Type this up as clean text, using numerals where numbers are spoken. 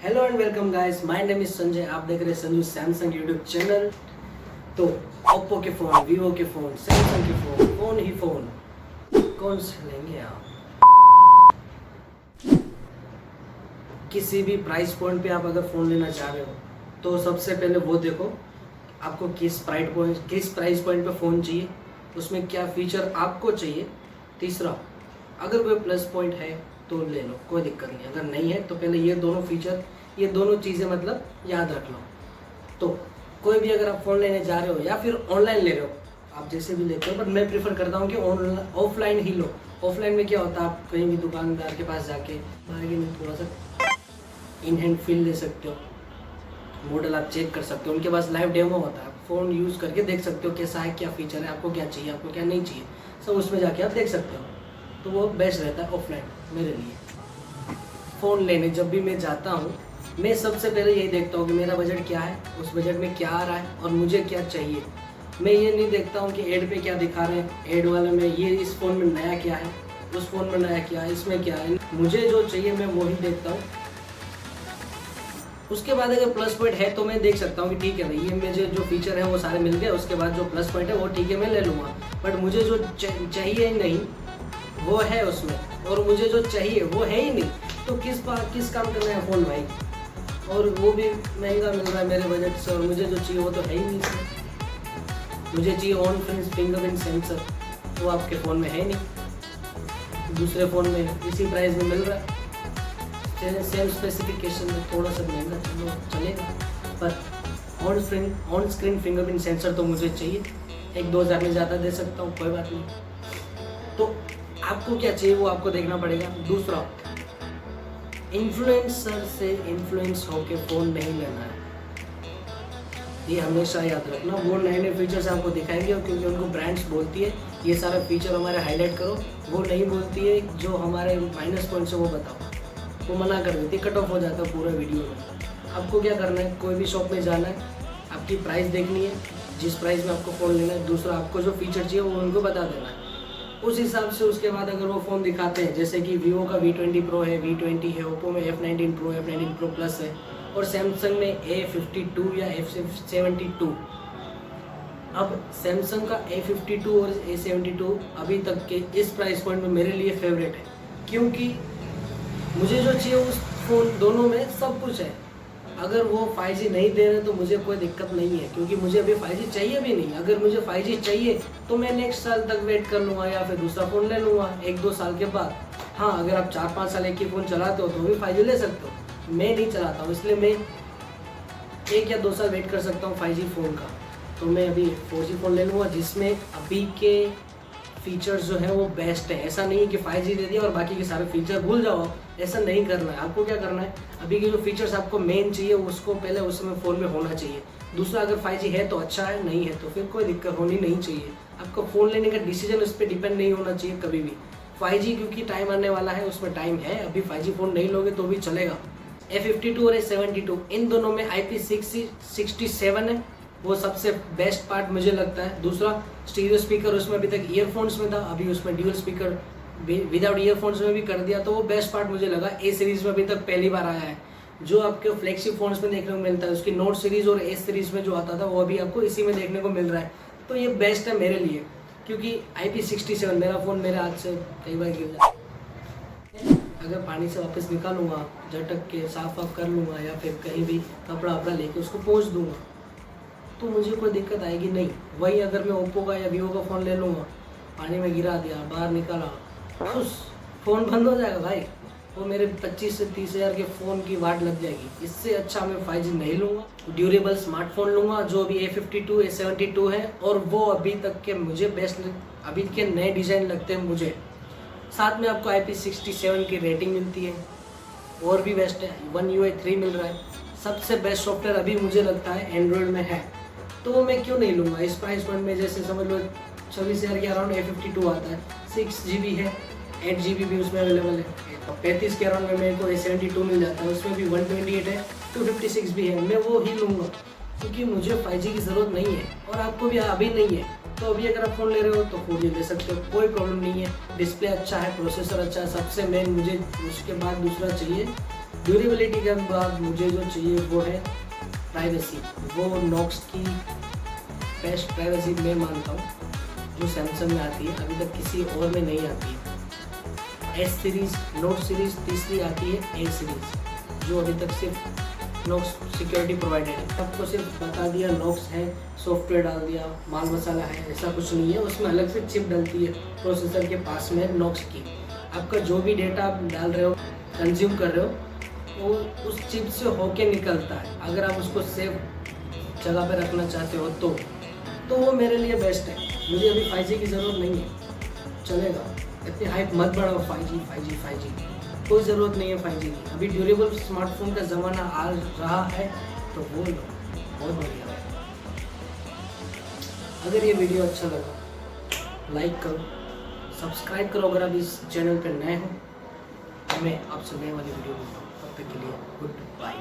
Hello and welcome guys, my name is Sanjay. आप देख रहे हैं संजू सैमसंग यूट्यूब चैनल। तो ओप्पो के फ़ोन, वीवो के फ़ोन, सैमसंग के फ़ोन, फ़ोन ही फ़ोन कौन से लेंगे आप? किसी भी प्राइस पॉइंट पे आप अगर फ़ोन लेना चाह रहे हो तो सबसे पहले वो देखो आपको किस प्राइस पॉइंट पे फ़ोन चाहिए, उसमें क्या फ़ीचर आपको चाहिए। तीसरा, अगर कोई प्लस पॉइंट है तो ले लो, कोई दिक्कत नहीं। अगर नहीं है तो पहले ये दोनों फीचर, ये दोनों चीज़ें मतलब याद रख लो। तो कोई भी अगर आप फ़ोन लेने जा रहे हो या फिर ऑनलाइन ले रहे हो, आप जैसे भी लेते हो, बट मैं प्रीफर करता हूँ कि ऑफलाइन ही लो। ऑफलाइन में क्या होता है, आप कहीं भी दुकानदार के पास जाके बार्गेनिंग थोड़ा सा इन हैंड फील ले सकते हो, मॉडल आप चेक कर सकते हो, उनके पास लाइव डेमो होता है, फ़ोन यूज़ करके देख सकते हो कैसा है, क्या फ़ीचर है, आपको क्या चाहिए, आपको क्या नहीं चाहिए, सब उसमें जाके आप देख सकते हो। तो वो बेस्ट रहता है ऑफलाइन मेरे लिए। फ़ोन लेने जब भी मैं जाता हूँ, मैं सबसे पहले यही देखता हूँ कि मेरा बजट क्या है, उस बजट में क्या आ रहा है और मुझे क्या चाहिए। मैं ये नहीं देखता हूँ कि एड पे क्या दिखा रहे हैं, एड वाले में ये इस फ़ोन में नया क्या है, उस फ़ोन में नया क्या है, इसमें क्या है। मुझे जो चाहिए मैं वही देखता हूँ। उसके बाद अगर प्लस पॉइंट है तो मैं देख सकता हूँ कि ठीक है भाई, ये मुझे जो फीचर है वो सारे मिल गए, उसके बाद जो प्लस पॉइंट है वो ठीक है मैं ले लूँगा। बट मुझे जो चाहिए ही नहीं वो है उसमें, और मुझे जो चाहिए वो है ही नहीं, तो किस काम करना है फ़ोन भाई। और वो भी महंगा मिल रहा है मेरे बजट से, और मुझे जो चाहिए वो तो है ही नहीं इसमें। मुझे चाहिए ऑन फिंगरप्रिंट सेंसर, वो आपके फ़ोन में है नहीं, दूसरे फ़ोन में इसी प्राइस में मिल रहा है, सेम स्पेसिफिकेशन में, थोड़ा सा महंगा चलेगा, पर ऑन स्क्रीन फिंगरप्रिंट सेंसर तो मुझे चाहिए। 1-2 हज़ार में ज़्यादा दे सकता हूँ, कोई बात नहीं। तो आपको क्या चाहिए वो आपको देखना पड़ेगा। दूसरा, इन्फ्लुएंसर से इन्फ्लुएंस होके फ़ोन नहीं लेना है, ये हमेशा याद रखना। वो नए नए फीचर्स आपको दिखाएंगे, और क्योंकि उनको ब्रांड्स बोलती है ये सारा फीचर हमारे हाईलाइट करो, वो नहीं बोलती है जो हमारे माइनस पॉइंट से वो बताओ, वो मना कर देती है, कट ऑफ हो जाता है पूरा वीडियो में। आपको क्या करना है, कोई भी शॉप में जाना है, आपकी प्राइस देखनी है, जिस प्राइस में आपको फ़ोन लेना है, दूसरा आपको जो फीचर चाहिए वो उनको बता देना है, उस हिसाब से। उसके बाद अगर वो फ़ोन दिखाते हैं, जैसे कि वीवो का V20 Pro है, V20 है, ओप्पो में F19 Pro, F19 Pro Plus है, और सैमसंग में A52 या F72। अब सैमसंग का A52 और A72 अभी तक के इस प्राइस पॉइंट में मेरे लिए फेवरेट है, क्योंकि मुझे जो चाहिए उस फ़ोन दोनों में सब कुछ है। अगर वो 5G नहीं दे रहे तो मुझे कोई दिक्कत नहीं है, क्योंकि मुझे अभी 5G चाहिए भी नहीं। अगर मुझे 5G चाहिए तो मैं नेक्स्ट साल तक वेट कर लूँगा, या फिर दूसरा फ़ोन ले लूँगा 1-2 साल के बाद। हाँ, अगर आप 4-5 साल एक ही फ़ोन चलाते हो तो भी 5G ले सकते हो। मैं नहीं चलाता हूँ, इसलिए मैं 1 या 2 साल वेट कर सकता हूँ 5G फ़ोन का। तो मैं अभी 4G फ़ोन ले लूँगा, जिसमें अभी के फीचर्स जो है वो बेस्ट है। ऐसा नहीं है कि 5G दे दिया और बाकी के सारे फीचर भूल जाओ, ऐसा नहीं करना है। आपको क्या करना है, अभी के जो फीचर्स आपको मेन चाहिए उसको पहले उस समय फ़ोन में होना चाहिए। दूसरा, अगर 5G है तो अच्छा है, नहीं है तो फिर कोई दिक्कत होनी नहीं चाहिए। आपको फ़ोन लेने का डिसीजन उस पर डिपेंड नहीं होना चाहिए कभी भी। 5G क्योंकि टाइम आने वाला है, उसमें टाइम है, अभी 5G फ़ोन नहीं लोगे तो भी चलेगा। A52 और A72 इन दोनों में IP67 है, वो सबसे बेस्ट पार्ट मुझे लगता है। दूसरा, स्टीरियो स्पीकर उसमें अभी तक ईयरफोन्स में था, अभी उसमें ड्यूल स्पीकर विदाउट ईयरफोन्स में भी कर दिया, तो वो बेस्ट पार्ट मुझे लगा। ए सीरीज़ में अभी तक पहली बार आया है, जो आपके फ्लैगशिप फ़ोन्स में देखने को मिलता है, उसकी नोट सीरीज़ और ए सीरीज़ में जो आता था वो अभी आपको इसी में देखने को मिल रहा है। तो ये बेस्ट है मेरे लिए, क्योंकि IP67 मेरा फ़ोन मेरे हाथ से कई बार गिर जाता है, अगर पानी से वापस निकालूंगा, झटक के साफ वाफ कर लूँगा, या फिर कहीं भी कपड़ा वपड़ा लेके उसको पोंछ दूँगा, तो मुझे कोई दिक्कत आएगी नहीं। वही अगर मैं ओप्पो का या वीवो का फ़ोन ले लूँगा, पानी में गिरा दिया, बाहर निकाला, उस फ़ोन बंद हो जाएगा भाई, वो मेरे 25 से 30 हज़ार के फ़ोन की वाट लग जाएगी। इससे अच्छा मैं 5G नहीं लूँगा, ड्यूरेबल स्मार्टफोन लूँगा, जो अभी A52 A72 है, और वो अभी तक के मुझे बेस्ट, अभी के नए डिज़ाइन लगते हैं मुझे। साथ में आपको IP67 की रेटिंग मिलती है, और भी बेस्ट है, One UI 3 मिल रहा है। सबसे बेस्ट सॉफ्टवेयर अभी मुझे लगता है एंड्रॉयड में है, तो वो मैं क्यों नहीं लूँगा इस प्राइस पॉइंट में। जैसे समझ लो 26 हज़ार के अराउंड A52 आता है, 6GB है, 8GB भी उसमें अवेलेबल है, 35 के अराउंड में मेरे को A72 मिल जाता है, उसमें भी 128 है, 256 भी है, मैं वो ही लूँगा, क्योंकि मुझे 5G की ज़रूरत नहीं है, और आपको भी अभी नहीं है। तो अभी अगर आप फ़ोन ले रहे हो तो 4G ले सकते हो, कोई प्रॉब्लम नहीं है। डिस्प्ले अच्छा है, प्रोसेसर अच्छा है, सबसे मेन मुझे उसके बाद दूसरा चाहिए ड्यूरेबिलिटी के बाद मुझे जो चाहिए वो है प्राइवेसी। वो नॉक्स की बेस्ट प्राइवेसी मैं मानता हूँ जो सैमसंग में आती है, अभी तक किसी और में नहीं आती है। एस सीरीज़, नोट सीरीज़, तीसरी आती है ए सीरीज़, जो अभी तक सिर्फ नॉक्स सिक्योरिटी प्रोवाइडेड है। आपको सिर्फ बता दिया नॉक्स है, सॉफ्टवेयर डाल दिया, माल मसाला है, ऐसा कुछ नहीं है। उसमें अलग से चिप डलती है प्रोसेसर के पास में नॉक्स की। आपका जो भी डेटा आप डाल रहे हो, कंज्यूम कर रहे हो, वो उस चिप से होके निकलता है। अगर आप उसको सेफ जगह पे रखना चाहते हो तो वो मेरे लिए बेस्ट है। मुझे अभी 5G की ज़रूरत नहीं है, चलेगा। इतनी हाइप मत बढ़ाओ 5G, कोई ज़रूरत नहीं है 5G की। अभी ड्यूरेबल स्मार्टफोन का ज़माना आ रहा है तो वो लो, बहुत बढ़िया है। अगर ये वीडियो अच्छा लगा लाइक करो, सब्सक्राइब करो अगर आप इस चैनल पर नए हो। मैं आपसे नए वाली वीडियो मिलता हूँ, तब तक के लिए गुड बाय।